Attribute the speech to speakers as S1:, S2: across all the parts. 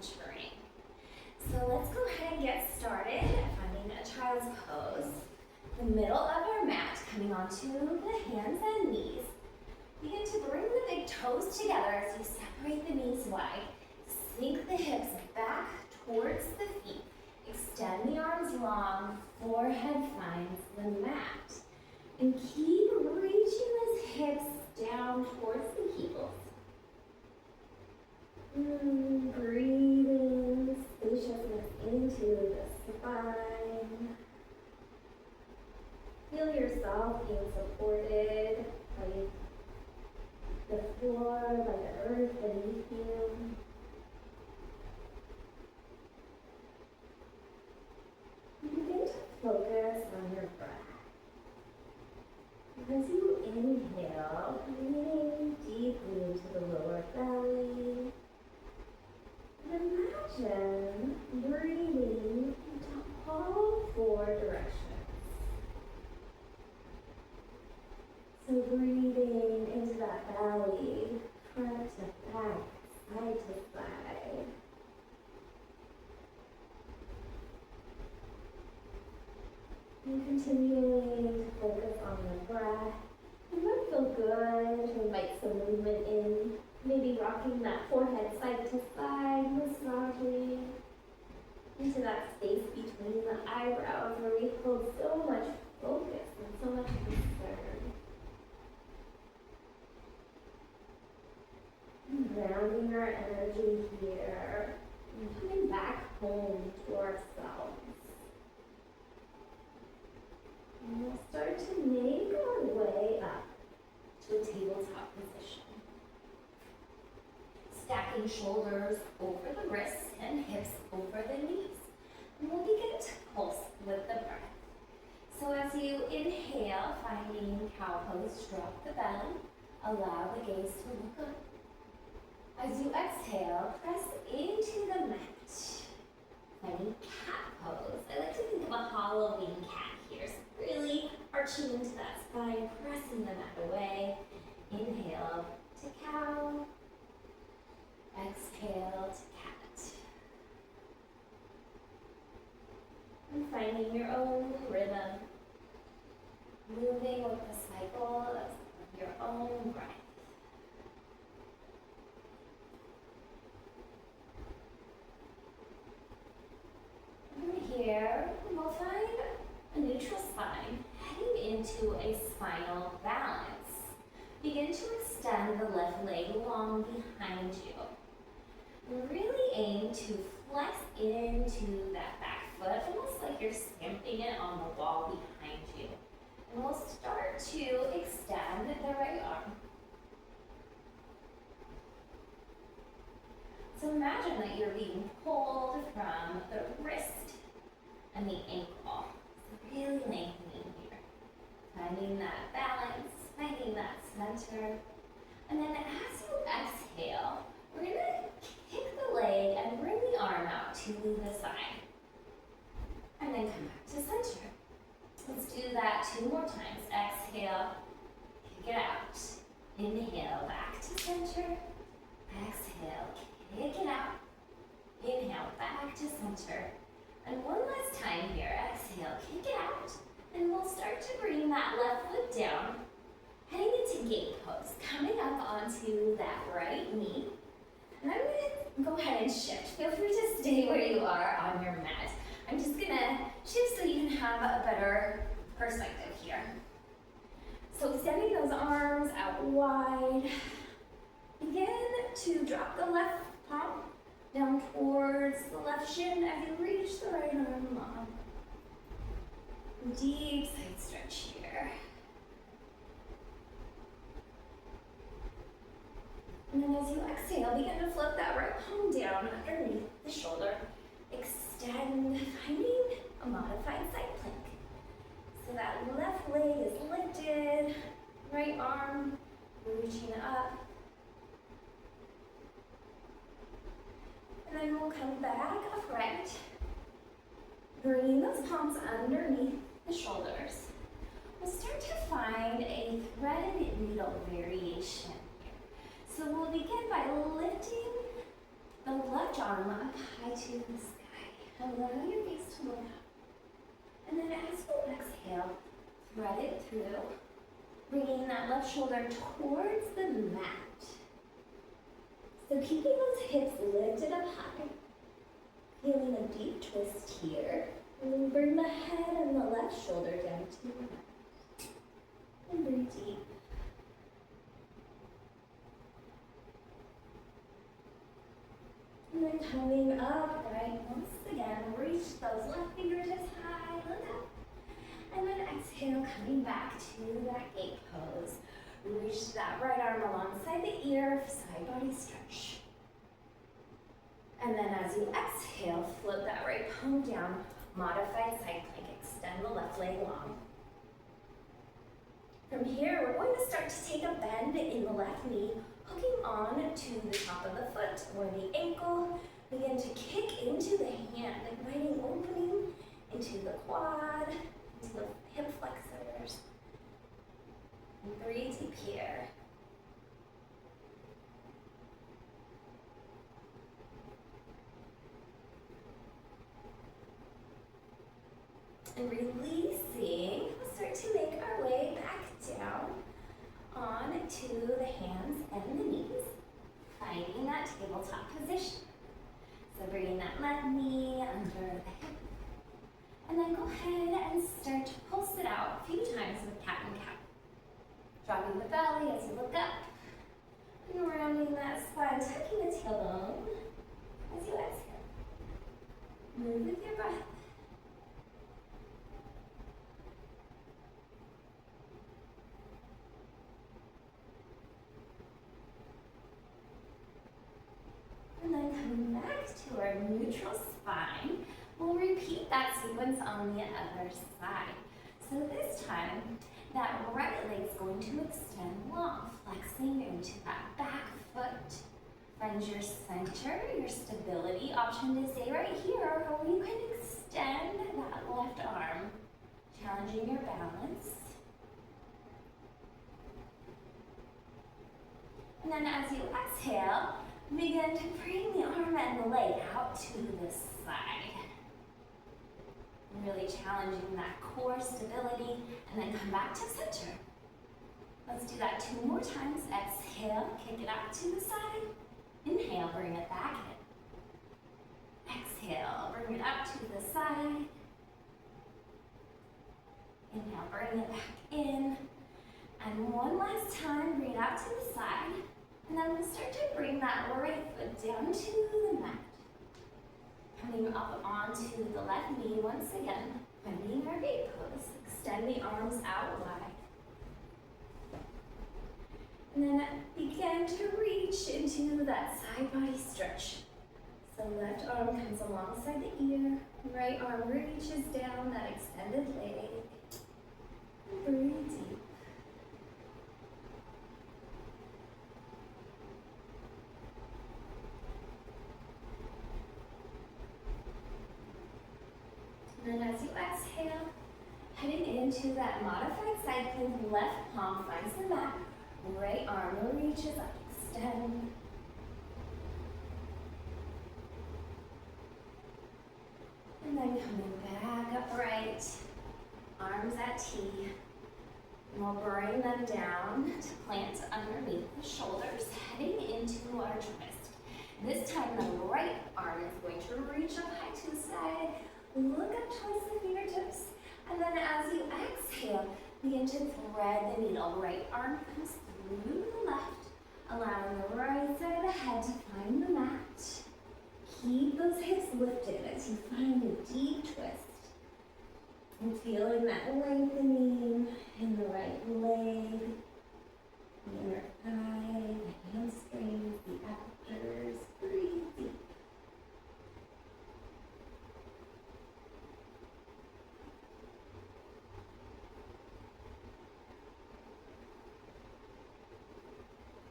S1: centering. So let's go ahead and get started finding a child's pose. The middle of our mat coming onto the hands and knees. Begin to bring the big toes together as you separate the knees wide. Sink the hips back towards the feet. Extend the arms long, forehead finds the mat. And keep reaching those hips down towards the heels. Breathing spaciousness into the spine. Feel yourself being supported by the floor, by the earth beneath you. Begin to focus on your breath. As you inhale, breathing deeply into the lower belly. And imagine breathing into all four directions. So breathing into that belly, front to back, side to side. And continuing to focus on the breath. You might feel good to invite some movement in, maybe rocking that forehead side to side, massaging into that space between the eyebrows where we hold so much focus and so much concern. And grounding our energy here and coming back home to ourselves. And we'll start to make our way up to a tabletop position. Stacking shoulders over the wrists and hips over the knees. And we'll begin to pulse with the breath. So as you inhale, finding cow pose, drop the belly. Allow the gaze to look up. As you exhale, press into the mat. Finding cat pose. I like to think of a Halloween cat here. So really arching into that spine, pressing the mat away. Inhale to cow. Exhale to cat. And finding your own rhythm. Moving with the cycle of your own breath. Here, we'll find a neutral spine heading into a spinal balance. Begin to extend the left leg long behind you. Really aim to flex into that back foot, almost like you're stamping it on the wall behind you. And we'll start to extend the right arm. So imagine that you're being pulled from the wrist and the ankle. So really lengthening here. Finding that balance, finding that center. And then as you exhale, we're gonna kick the leg and bring the arm out to the side. And then come back to center. Let's do that 2 more times. Exhale, kick it out. Inhale, back to center. Exhale, kick it out. Inhale, back to center. And one last time here. Exhale, kick it out. And we'll start to bring that left foot down. Heading into gate pose. Coming up onto that right knee. And I'm going to go ahead and shift. Feel free to stay where you are on your mat. I'm just going to shift so you can have a better perspective here. So extending those arms out wide. Begin to drop the left palm down towards the left shin as you reach the right arm long. Deep side stretch here. And then as you exhale, begin to float that right palm down underneath the shoulder. Extend, finding a modified side plank. So that left leg is lifted, right arm reaching up. And then we'll come back upright, bringing those palms underneath the shoulders. We'll start to find a threaded needle variation here. So we'll begin by lifting the left left arm up high to the sky. Allow your face to look up. And then as you exhale, thread it through, bringing that left shoulder towards the mat. So keeping those hips lifted up high, feeling a deep twist here. And then bring the head and the left shoulder down to the mat. And breathe deep. And then coming upright, once again, reach those left fingertips high, look up. And then exhale, coming back to that gate pose. Reach that right arm alongside the ear, side body stretch. And then as you exhale, float that right palm down, modified side plank, extend the left leg long. From here, we're going to start to take a bend in the left knee, hooking on to the top of the foot or the ankle. Begin to kick into the hand, inviting opening into the quad, into the hip flexors. And breathe deep here. And releasing, we'll start to make our way back down onto the hands and the knees, finding that tabletop position. So bringing that left knee under the hip. And then go ahead and start to pulse it out a few times with cat and cow. Dropping the belly as you look up. And rounding that spine, tucking the tailbone as you exhale. Move with your breath. And then coming back to our neutral spine, we'll repeat that sequence on the other side. So this time, that right leg's going to extend long, flexing into that back foot. Find your center, your stability. Option to stay right here, or you can extend that left arm, challenging your balance. And then as you exhale, begin to bring the arm and the leg out to the side. Really challenging that core stability, and then come back to center. Let's do that 2 more times. Exhale, kick it out to the side. Inhale, bring it back in. Exhale, bring it up to the side. Inhale, bring it back in. And one last time, bring it out to the side. And then we'll start to bring that right foot down to the mat. Coming up onto the left knee once again, finding our gate pose. Extend the arms out wide. And then begin to reach into that side body stretch. So left arm comes alongside the ear, right arm reaches down that extended leg. Breathe deep. And then as you exhale, heading into that modified side plank, left palm finds the mat, right arm reaches up, extend. And then coming back upright, arms at T. And we'll bring them down to plant underneath the shoulders, heading into our twist. This time the right arm is going to reach up high to the side. Look up towards the fingertips, and then as you exhale, begin to thread the needle. Right arm comes through the left, allowing the right side of the head to find the mat. Keep those hips lifted as you find a deep twist. And feeling that lengthening in the right leg, the inner thigh, the hamstrings, the abductors. Breathe deep.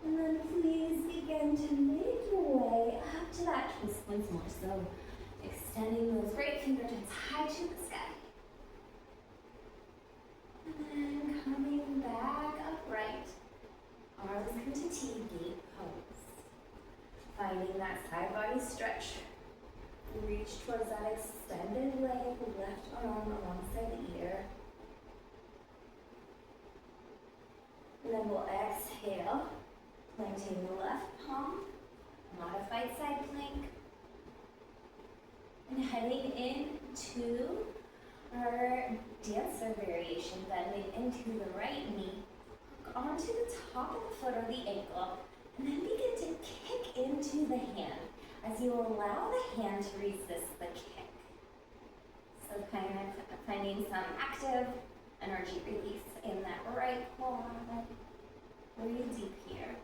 S1: And then please begin to make your way up to that twist once more. So extending those right fingertips high to the sky. And then coming back upright. Arms come to T, gate pose. Finding that side body stretch. Reach towards that extended leg, left arm alongside the ear. And then we'll exhale, planting the left palm, modified side plank. And heading into our dancer variation, bending into the right knee, hook onto the top of the foot or the ankle, and then begin to kick into the hand as you allow the hand to resist the kick. So kind of finding some active energy release in that right quad. Breathe deep here.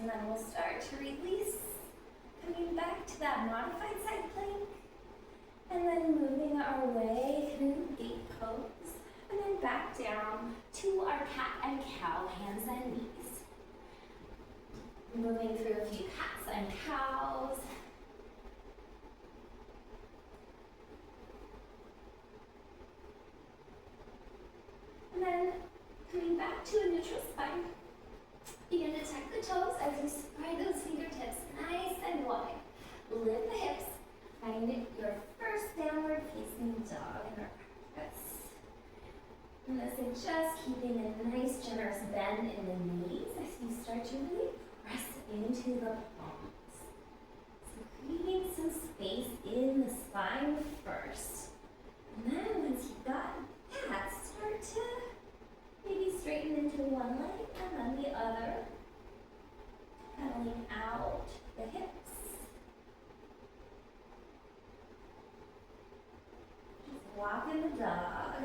S1: And then we'll start to release, coming back to that modified side plank, and then moving our way through gate pose, and then back down to our cat and cow, hands and knees. Moving through a few cats and cows. And then coming back to a neutral spine. Begin to tuck the toes as you spread those fingertips nice and wide. Lift the hips. Find your first downward facing dog in our practice. And this is just keeping a nice generous bend in the knees as you start to really press into the palms. So creating some space in the spine first. And then once you've got that, start to maybe straighten into one leg and then the other. Pedaling out the hips. Just walking the dog.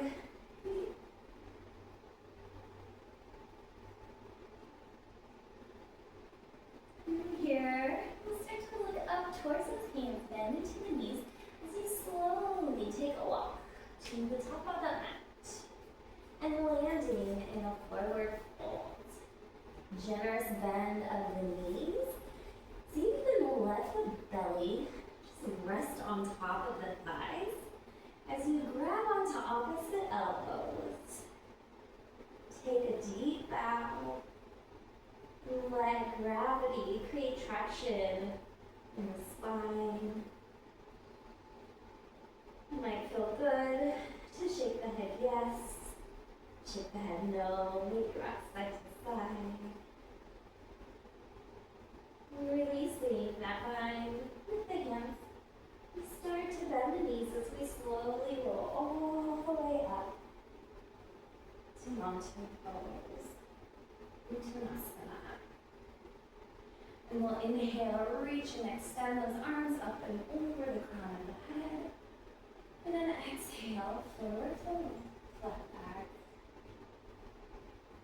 S1: And here, we'll start to look up towards those hands, bend into the knees as you slowly take a walk to the top of the mat. And landing in a forward fold. Generous bend of the knees. See if you can let the belly just rest on top of the thighs as you grab onto opposite elbows. Take a deep bow. Let gravity create traction in the spine. You might feel good to shake the head yes. Shake the head no, maybe rock side to side. Releasing that bind with the hands. We start to bend the knees as we slowly roll all the way up to mountain pose, Uttanasana. And we'll inhale, reach and extend those arms up and over the crown of the head. And then exhale, forward fold, flat back.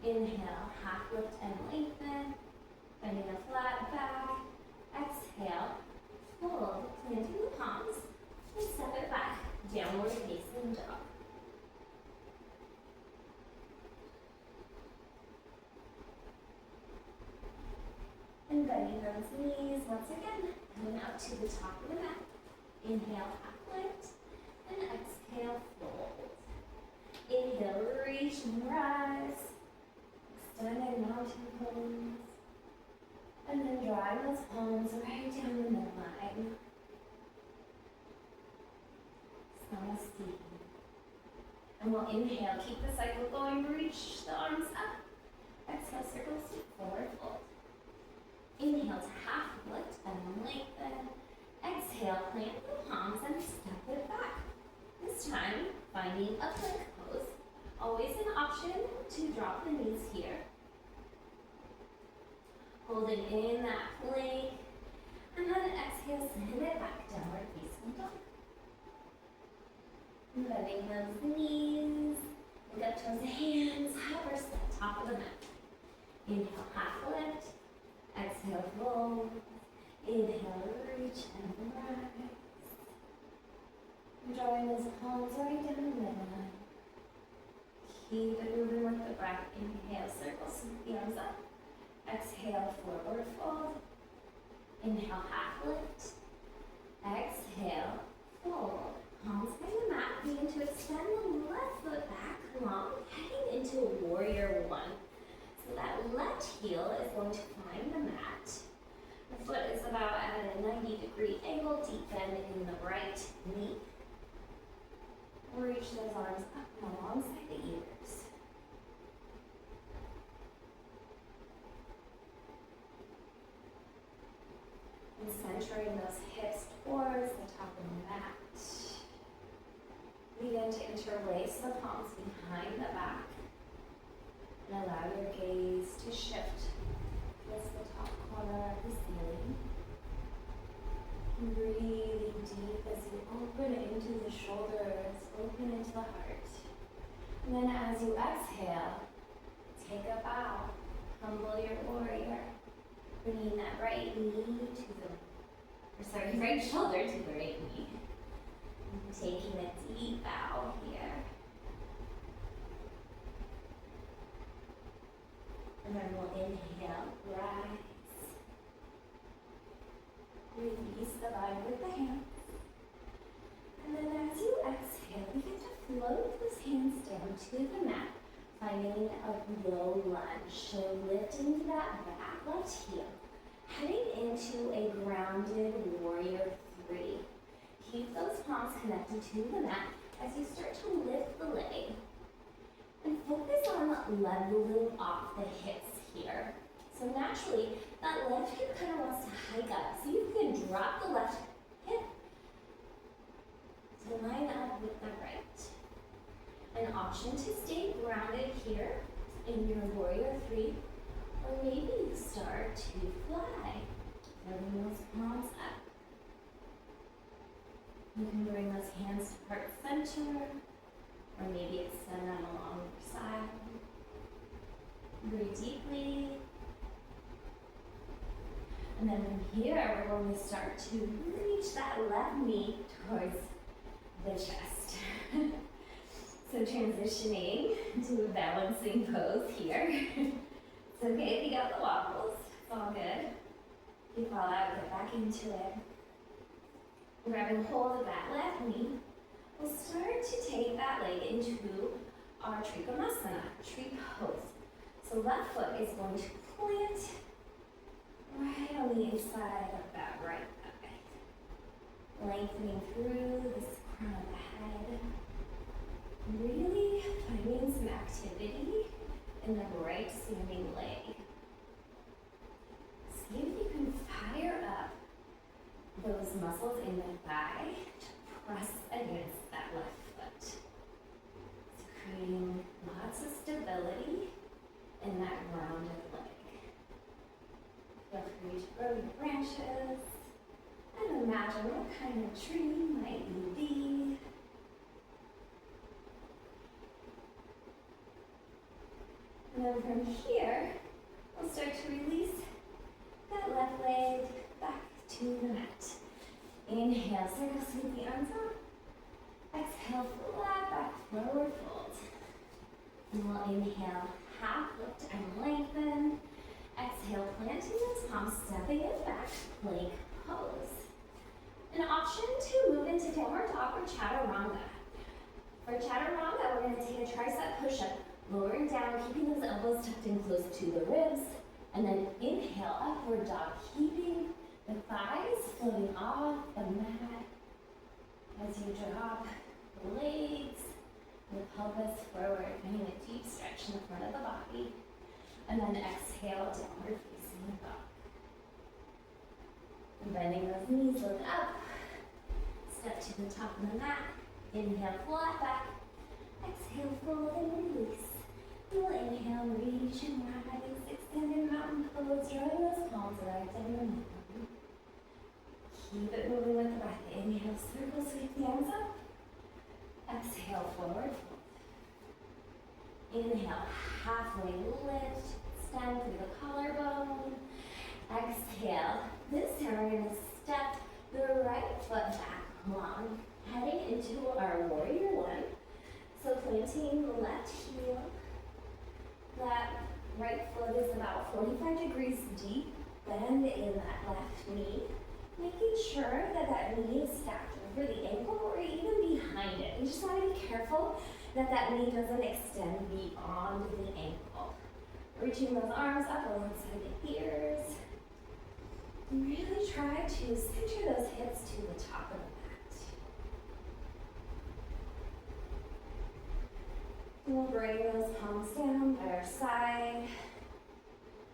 S1: Inhale, half lift and lengthen, bending a flat back. Exhale, fold, planting the palms, and step it back, downward facing dog. And bending those knees once again, coming up to the top of the mat. Inhale, half lift, and exhale, fold. Inhale, reach and rise. Extended mountain pose. And then drawing those palms right down the midline. Namaste. And we'll inhale, keep the cycle going, reach the arms up. Exhale, circle seat, forward fold. Inhale to half lift and lengthen. Exhale, plant the palms and step it back. This time, finding a plank pose. Always an option to drop the knees here. Holding in that plank. And then exhale, send it back, downward facing dog. Bending those knees. Look up towards the hands, hover step, top of the mat. Inhale, half lift. Exhale, fold. Inhale, reach and rise. Drawing those palms right down the midline. Keep it moving with the breath. Inhale, circle, sweep the arms up. Exhale, forward fold. Inhale, half lift. Exhale, fold. Palms by the mat. Begin to extend the left foot back long, heading into warrior one. So that left heel degree angle, deep bend in the right knee. Reach those arms up and alongside the ears. And centering those hips towards the top of the mat. Begin to interlace the palms behind the back. And allow your gaze to shift towards the top corner of the ceiling. And breathing deep as you open into the shoulders, open into the heart. And then as you exhale, take a bow. Humble your warrior. Bringing that right knee right shoulder to the right knee. And taking a deep bow here. And then we'll inhale, rise. Release the body with the hands. And then as you exhale, begin to float those hands down to the mat, finding a low lunge. So lifting that back left heel, heading into a grounded warrior three. Keep those palms connected to the mat as you start to lift the leg. And focus on leveling off the hips here. So naturally, that left hip kind of wants to hike up. So you can drop the left hip to line up with the right. An option to stay grounded here in your warrior three, or maybe you start to fly. Bring those palms up. You can bring those hands to heart center, or maybe extend them along your side. Breathe deeply. And then from here, we're going to start to reach that left knee towards the chest. So transitioning to a balancing pose here. It's okay if you got the wobbles, it's all good. If you fall out, get back into it. Grabbing hold of that left knee, we'll start to take that leg into our Trikonasana, tree pose. So left foot is going to plant right on the inside of that right thigh. Lengthening through this crown of the head. Really finding some activity in the right standing leg. See if you can fire up those muscles in the thigh to press against that left foot. So creating lots of stability in that grounded leg. Feel free to grow your branches and imagine what kind of tree might you be. And then from here, we'll start to release that left leg back to the mat. Inhale, circle, sweep the arms up. Exhale, flat back, forward fold. And we'll inhale, half lift and lengthen. Exhale, planting those palms, stepping it back, plank pose. An option to move into downward dog or chaturanga. For chaturanga, we're going to take a tricep push-up, lowering down, keeping those elbows tucked in close to the ribs, and then inhale, upward dog, keeping the thighs floating off the mat as you drop the legs, the pelvis forward, getting a deep stretch in the front of the body, and then exhale, downward facing dog. And bending those knees, look up, step to the top of the mat, inhale, flat back, exhale, fold and release. We'll inhale, reach and rise, extended mountain pose, drawing those palms right down the mat. Keep it moving with the breath. Inhale, circle, sweep the arms up. Exhale, forward fold. Inhale, halfway lift, extend through the collarbone. Exhale. This time we're going to step the right foot back long, heading into our warrior one. So planting the left heel. That right foot is about 45 degrees deep. Bend in that left knee. Making sure that that knee is stacked over the ankle or even behind it. You just want to be careful that that knee doesn't extend beyond the ankle. Reaching those arms up alongside the ears. And really try to center those hips to the top of the mat. And we'll bring those palms down by our side,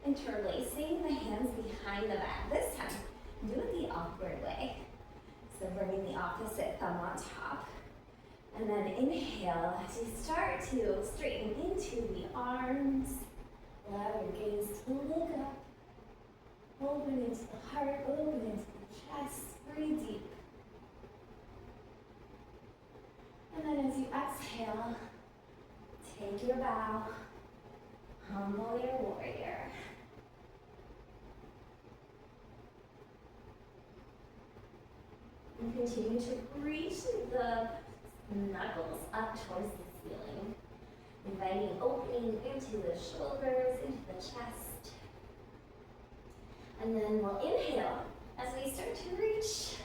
S1: interlacing the hands behind the back. This time, do it the awkward way. So bringing the opposite thumb on top. And then inhale as you start to straighten into the arms. Allow your gaze to look up. Open into the heart, open into the chest. Breathe deep. And then as you exhale, take your bow. Humble your warrior. And continue to reach the knuckles up towards the ceiling. Inviting opening into the shoulders, into the chest. And then we'll inhale as we start to reach.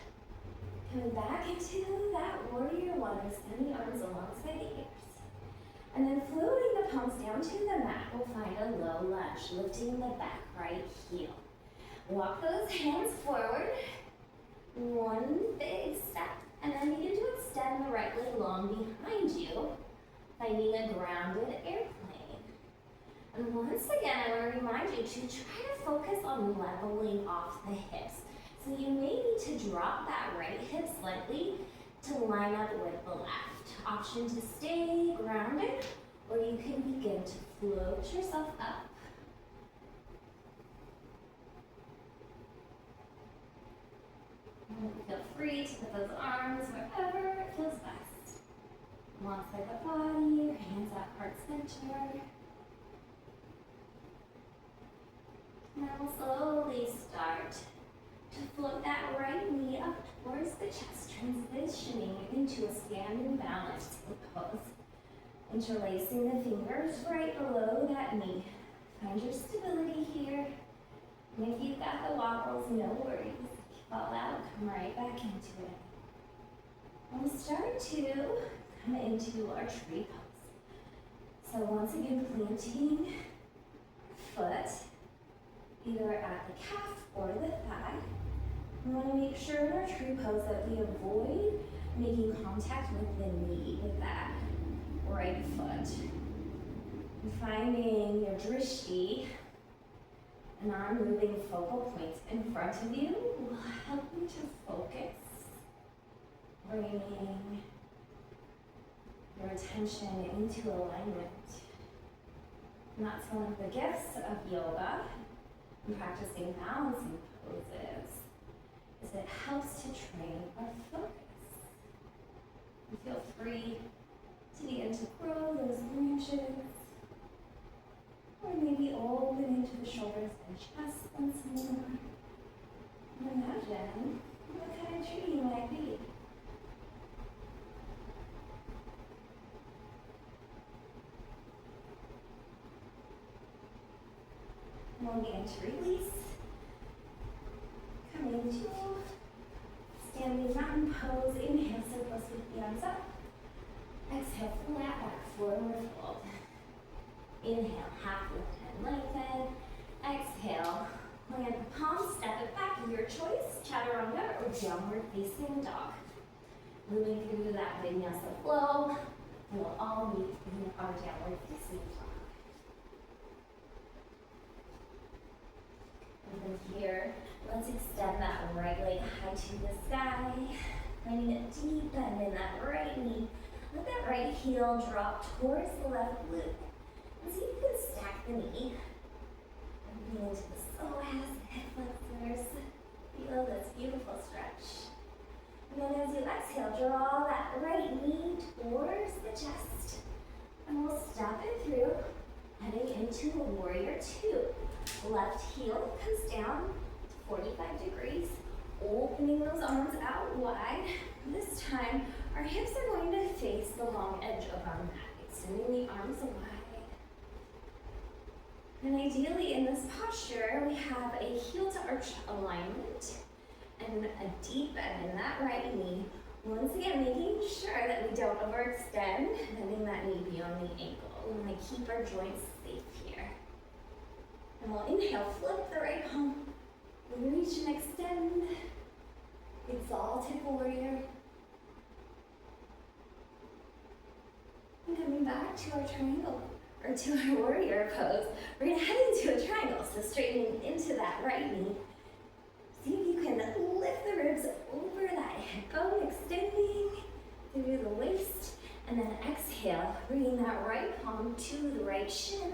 S1: Coming back into that warrior one. Extend the arms alongside the ears. And then floating the palms down to the mat, we'll find a low lunge, lifting the back right heel. Walk those hands forward. One big step. And then begin to extend the right leg long behind you, finding a grounded airplane. And once again, I want to remind you to try to focus on leveling off the hips. So you may need to drop that right hip slightly to line up with the left. Option to stay grounded, or you can begin to float yourself up. And feel free to put those arms wherever it feels best. Alongside the body, your hands at heart center. Now we'll slowly start to float that right knee up towards the chest, transitioning into a standing balance pose. Interlacing the fingers right below that knee. Find your stability here. And if you've got the wobbles, no worries. Fall out, come right back into it. And we'll start to come into our tree pose. So once again, planting foot either at the calf or the thigh. We want to make sure in our tree pose that we avoid making contact with the knee with that right foot. And finding your drishti, an arm moving focal points in front of you will help you to focus, bringing your attention into alignment. And that's one of the gifts of yoga and practicing balancing poses, is it helps to train our focus. You feel free to begin to grow those branches, or maybe open into the shoulders and chest once more. And imagine what kind of tree you might be. And we'll begin to release. Coming to standing mountain pose. Inhale, circle, sweep the arms up. Exhale, flat back, forward fold. Inhale, half lift and lengthen. Exhale, plant the palms, step it back, your choice, chaturanga or downward facing dog. Moving through that vinyasa flow, and we'll all meet in our downward facing dog. And from here, let's extend that right leg high to the sky, finding a deep bend in that right knee. Let that right heel drop towards the left glute. And so you can stack the knee. And begin into the psoas, hip flexors. Feel this beautiful stretch. And then as you exhale, draw that right knee towards the chest. And we'll step it through, heading into a warrior two. Left heel comes down to 45 degrees, opening those arms out wide. This time, our hips are going to face the long edge of our mat, extending the arms wide. And ideally, in this posture, we have a heel to arch alignment and a deep bend in that right knee. Once again, making sure that we don't overextend, bending that knee beyond the ankle. We want to keep our joints safe here. And we'll inhale, flip the right palm, reach and extend. back to our triangle, or to our warrior pose. We're gonna head into a triangle, so straightening into that right knee. See if you can lift the ribs over that hip bone, extending through the waist, and then exhale, bringing that right palm to the right shin.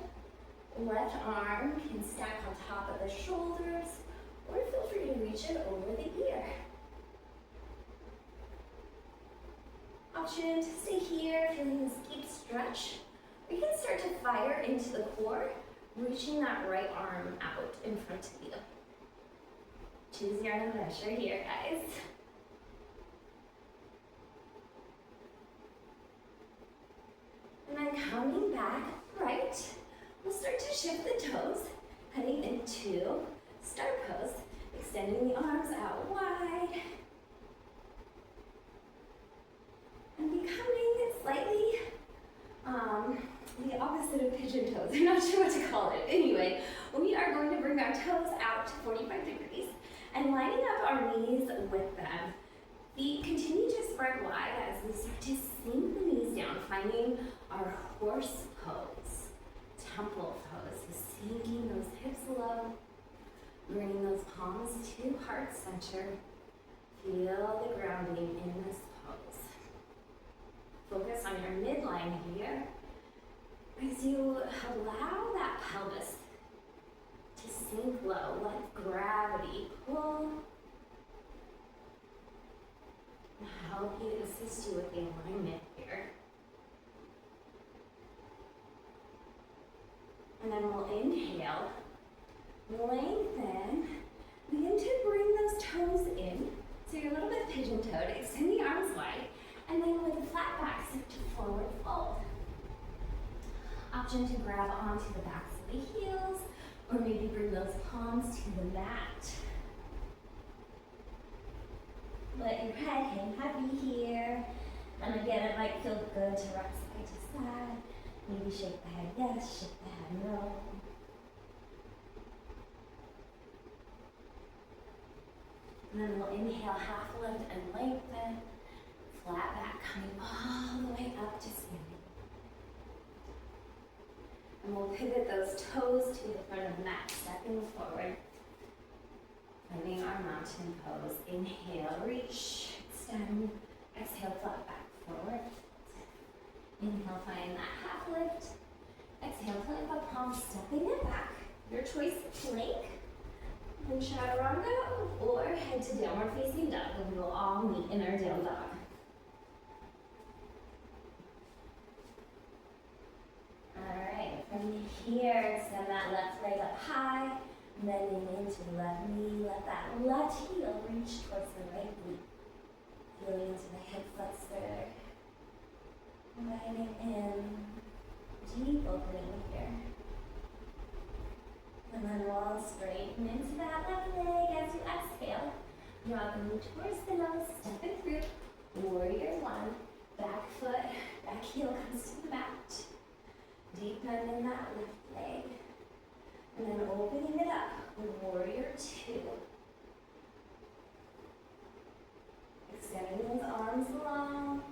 S1: Left arm can stack on top of the shoulders, or feel free to reach it over the ear. Option to stay here, feeling this deep stretch. Or you can start to fire into the core, reaching that right arm out in front of you. Choose your own measure here, guys. And then coming back right, we'll start to shift the toes, heading into star pose, extending the arms out wide. And becoming slightly the opposite of pigeon toes. I'm not sure what to call it. Anyway, we are going to bring our toes out to 45 degrees and lining up our knees with them. Feet continue to spread wide as we start to sink the knees down, finding our horse pose, temple pose, so sinking those hips low, bringing those palms to heart center. Feel the grounding in this pose. Focus on your midline here as you allow that pelvis to sink low. Let gravity pull and help you, assist you with the alignment here. And then we'll inhale, lengthen, begin to bring those toes in. So you're a little bit pigeon-toed, extend the arms wide, and then with a flat back, step to forward fold. Option to grab onto the backs of the heels, or maybe bring those palms to the mat. Let your head hang heavy here. And again, it might feel good to rock side to side. Maybe shake the head yes, shake the head no. And then we'll inhale, half lift and lengthen. Flat back, coming all the way up to standing. And we'll pivot those toes to the front of the mat, stepping forward. Finding our mountain pose. Inhale, reach, extend. Exhale, flat back, forward. Inhale, find that half lift. Exhale, plank the palms, stepping it back. Your choice, plank, and chaturanga, or head to downward facing dog, and we will all meet in our down dog. Alright, from here, extend that left leg up high, bending into the left knee, let that left heel reach towards the right knee. Feeling into the hip flexor, inviting in, deep opening here. And then we'll straighten into that left leg as you exhale. Draw the knee towards the nose, step it through, warrior one, back foot, back heel comes to the mat. Deep bend in that left leg. And then opening it up, warrior two. Extending those arms long.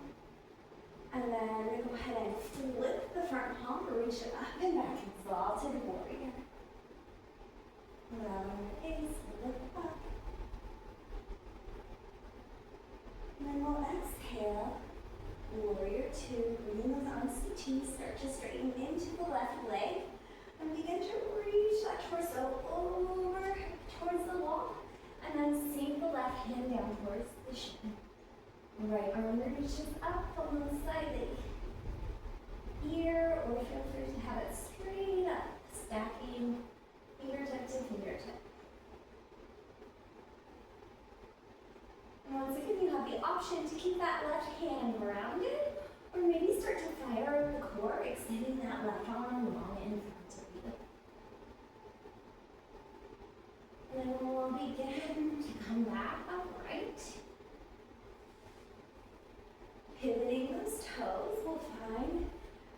S1: And then go ahead and flip the front palm, reach it up and back, exalted warrior. Allowing the gaze to lift up. And then we'll exhale. Warrior two, bringing those arms to T, start to straighten into the left leg, and begin to reach that torso over towards the wall, and then sink the left hand down towards the shin. Right arm reaches up on the side of the ear, or feel free to have it straight up, stacking fingertip to fingertip. And once again, you have the option to keep that left hand grounded, or maybe start to fire the core, extending that left arm long in front of you. And then we'll begin to come back upright. Pivoting those toes, we'll find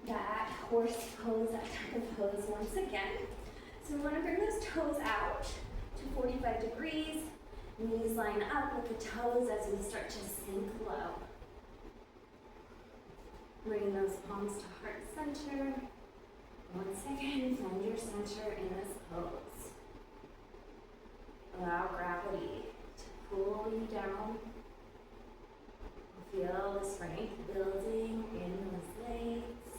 S1: that horse pose, that type of pose once again. So we want to bring those toes out to 45 degrees. Knees line up with the toes as we start to sink low. Bring those palms to heart center. Once again, find your center in this pose. Allow gravity to pull you down. Feel the strength building in those legs.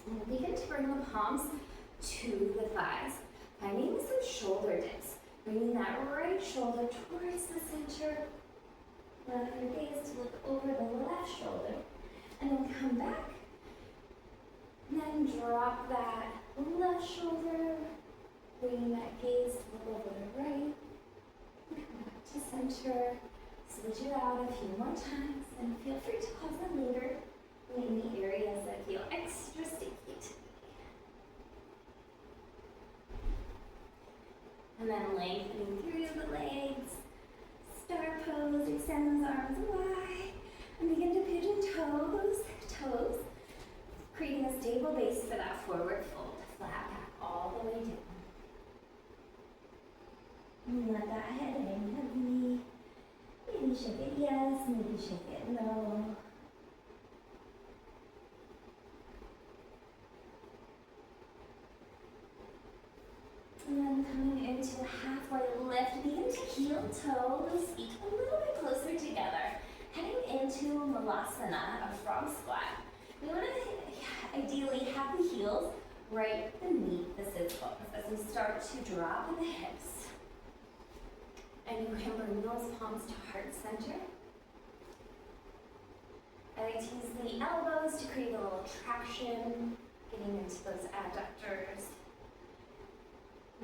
S1: And begin to bring the palms to the thighs, finding some shoulder dips. Bringing that right shoulder towards the center. Allow your gaze to look over the left shoulder. And then come back. And then drop that left shoulder. Bringing that gaze to look over the right. And come back to center. Switch it out a few more times. And feel free to pause it later in the areas that feel extra sticky to me. And then lengthening through the legs. Star pose, extend those arms wide. And begin to pigeon toes. Creating a stable base for that forward fold. Flat back all the way down. And let that head hang heavy. Maybe shake it yes, maybe shake it no. And then coming into a halfway lift, begin to heel toe those feet a little bit closer together. Heading into Malasana, a frog squat. We want to ideally have the heels right beneath the sit bones as we start to drop in the hips. And you can bring those palms to heart center. I like to use the elbows to create a little traction, getting into those adductors.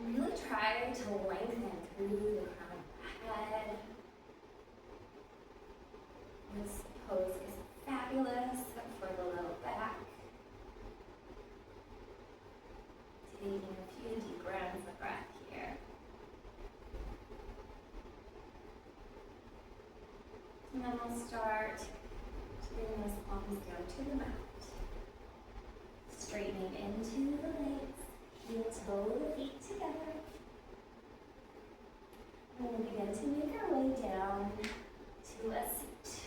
S1: Really try to lengthen through the crown of the head. This pose is fabulous for the low back. Taking a few deep rounds of breath here. And then we'll start to bring those palms down to the mat. Straightening into the legs. Heel toe the feet together. And we'll begin to make our way down to a seat.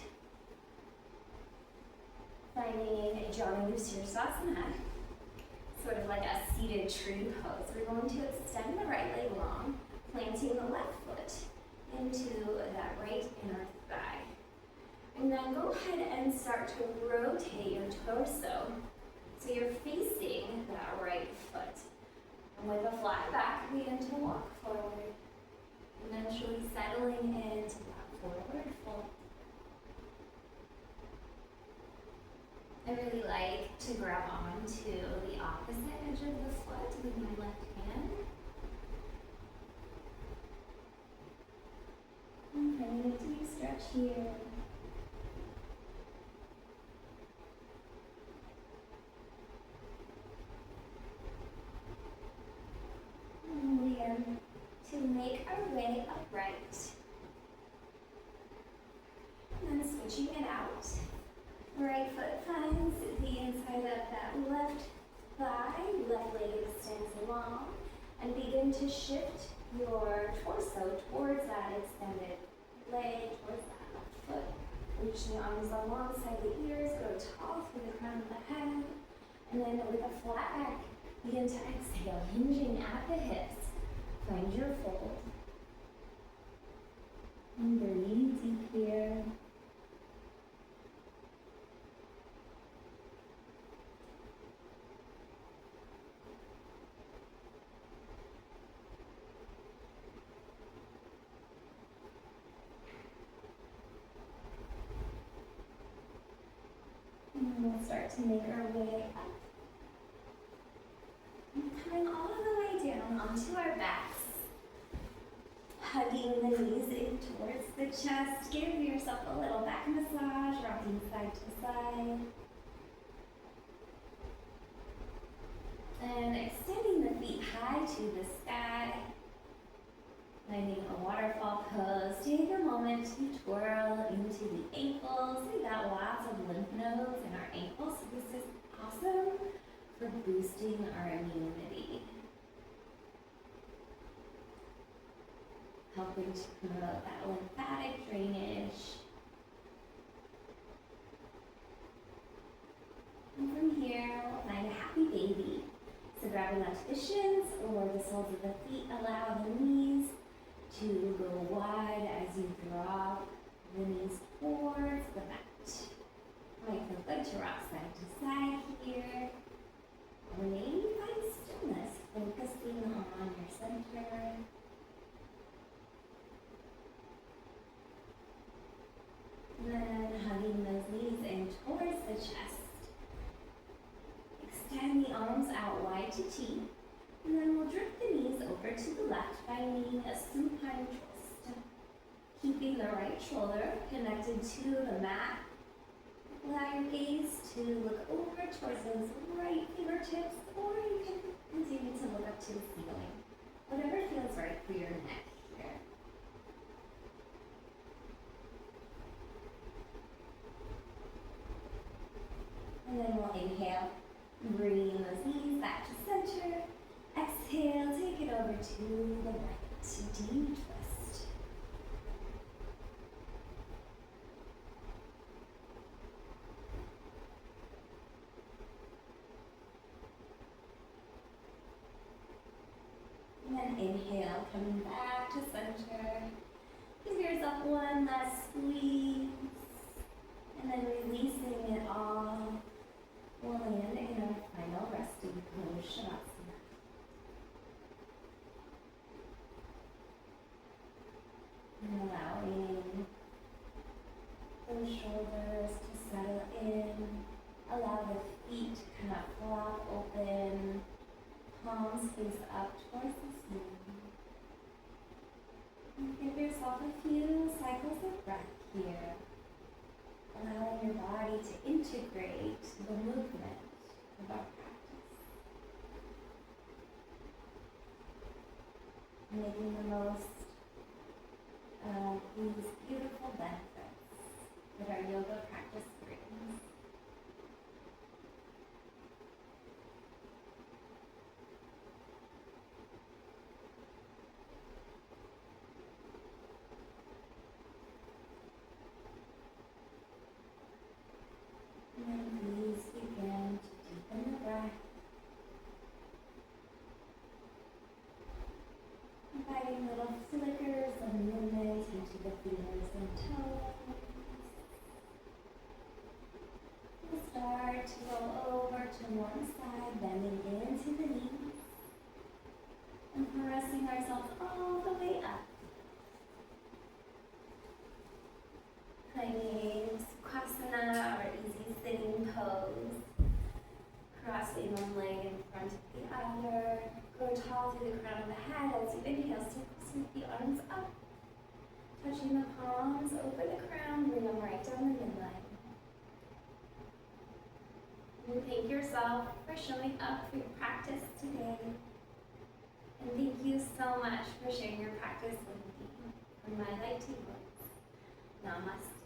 S1: Finding a Janu Sirsasana, sort of like a seated tree pose. We're going to extend the right leg long, planting the left foot into that right inner thigh. And then go ahead and start to rotate your torso so you're facing that right foot. And with a flat back, begin to walk forward, eventually settling into that forward fold. I really like to grab onto the opposite edge of the foot with my left hand. And finding a deep stretch here. And begin to make our way upright. And then switching it out. Right foot finds the inside of that left thigh, left leg extends long, and begin to shift your torso towards that extended leg, towards that left foot. Reach the arms alongside the ears, go tall through the crown of the head, and then with a flat back, begin to exhale, hinging at the hips. Find your fold. And breathe deep here. We'll start to make our way up. And coming all the way down onto our backs. Hugging the knees in towards the chest. Give yourself a little back massage, rocking side to side. And extending the feet high to the sky. Finding a waterfall pose. Take a moment to twirl into the ankles. We've got lots of lymph nodes in our ankles, so this is awesome for boosting our immunity. Helping to promote that lymphatic drainage. Driving out to the shins or the soles of the feet. Allow the knees to go wide as you drop the knees towards the mat. Might feel good to rock side to side here. Or maybe find stillness, focusing on your center. And then hugging those knees in towards the chest. Extend the arms out wide to T. And then we'll drift the knees over to the left, finding a supine twist. Keeping the right shoulder connected to the mat. Allow your gaze to look over towards those right fingertips, or you can continue to look up to the ceiling. Whatever feels right for your neck here. And then we'll inhale, bringing those knees back to center. Exhale, take it over to the right, deep twist. And then inhale, coming back to center. Give yourself one last squeeze. And then releasing it all. We'll land in our final resting pose, Shavasana. And allowing those shoulders to settle in. Allow the feet to kind of flop open. Palms face up towards the ceiling. And give yourself a few cycles of breath here. Allowing your body to integrate the movement of our practice. Making the most of these beautiful benefits that our yoga practice brings. And please begin to deepen the breath. Inviting little flickers of movement into the fingers and toes. We'll start to roll over to one side, bending into the knees. And pressing ourselves all the way up. Finding Sukhasana or easy sitting pose. Crossing one leg in front of the other. Grow tall through the crown of the head as you inhale. Sweep the arms up. Touching the palms over the crown. Bring them right down the midline. And thank yourself for showing up for your practice today. And thank you so much for sharing your practice with me. From my light to yours. Namaste.